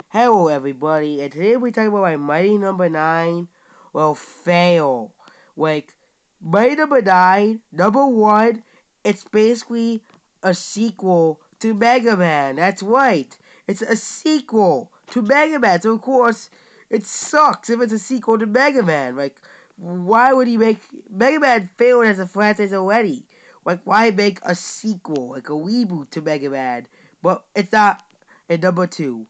Hello everybody, and today we're talking about my Mighty Number 9 will fail. Like, Mighty Number 9, number 1, it's basically a sequel to Mega Man. That's right. It's a sequel to Mega Man. So of course, it sucks if it's a sequel to Mega Man. Like, why would he make Mega Man failed as a franchise already? Like, why make a sequel, like a reboot to Mega Man? But it's not in number 2.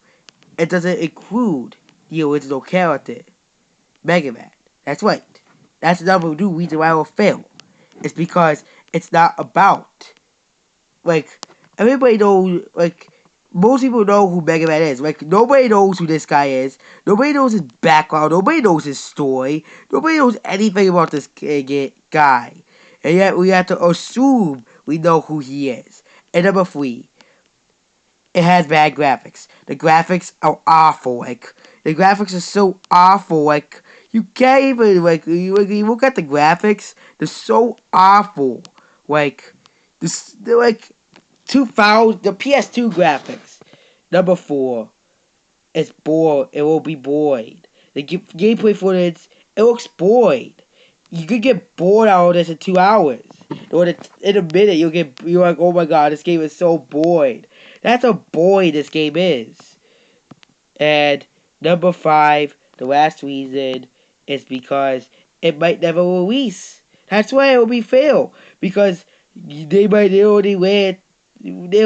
It doesn't include the original character, Mega Man. That's right. That's another new reason why it will fail. It's because it's not about, like, everybody knows, like, most people know who Mega Man is. Like, nobody knows who this guy is. Nobody knows his background. Nobody knows his story. Nobody knows anything about this guy. And yet we have to assume we know who he is. And number 3, it has bad graphics. The graphics are awful. Like, the graphics are so awful. Like, you can't even, like, you look at the graphics, they're so awful. Like, they're like 2000, the PS2 graphics. Number 4, it's bored. It will be bored. The gameplay footage, it looks bored. You could get bored out of this in 2 hours. Or in a minute, you're like, oh my god, this game is so bored. That's how boring this game is. And number 5, the last reason is because it might never release. That's why it will be fail. Because they'll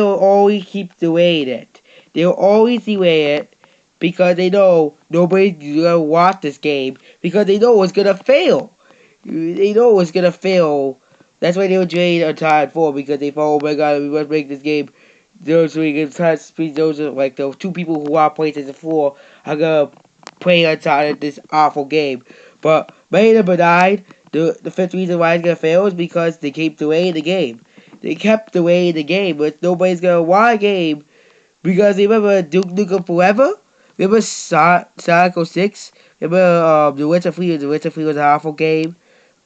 always keep delaying it. They'll always delay it because they know nobody's gonna watch this game because they know it's gonna fail. They know it's gonna fail. That's why they were delaying Uncharted 4 because they thought, oh my god, we must make this game. Those those are like the two people who are PlayStation 4 are gonna play Uncharted this awful game. But Mighty Number 9, the fifth reason why it's gonna fail is because they keep delaying the game. They kept delaying the game, but nobody's gonna want a game because remember Duke Nukem Forever? Remember Sonic 06? Remember The Witcher 3? The Witcher 3 was an awful game.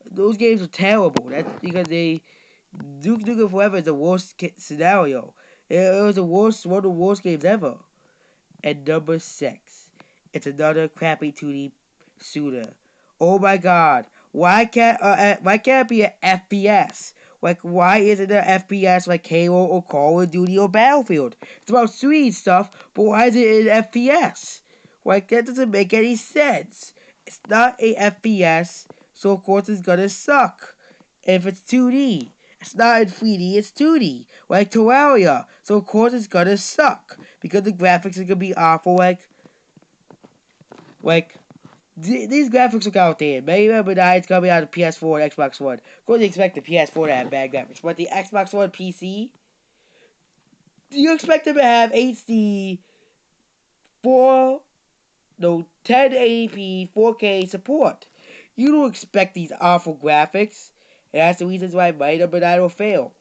Those games are terrible. That's because Duke Nukem Forever is the worst scenario. It was the worst, one of the worst games ever. And number 6, it's another crappy 2D shooter. Oh my god, why can't it be an FPS? Like, why isn't it an FPS like Halo or Call of Duty or Battlefield? It's about shooting stuff, but why is it an FPS? Like, that doesn't make any sense. It's not a FPS, so of course it's gonna suck. If it's 2D, it's not in 3D, it's 2D. Like Terraria, so of course it's gonna suck. Because the graphics are gonna be awful, like, these graphics look outdated. Maybe remember that it's coming out of PS4 and Xbox One. Of course, you expect the PS4 to have bad graphics, but the Xbox One PC, you expect them to have HD 4, no, 1080p 4K support. You don't expect these awful graphics, and that's the reasons why Mighty Number 9 will fail.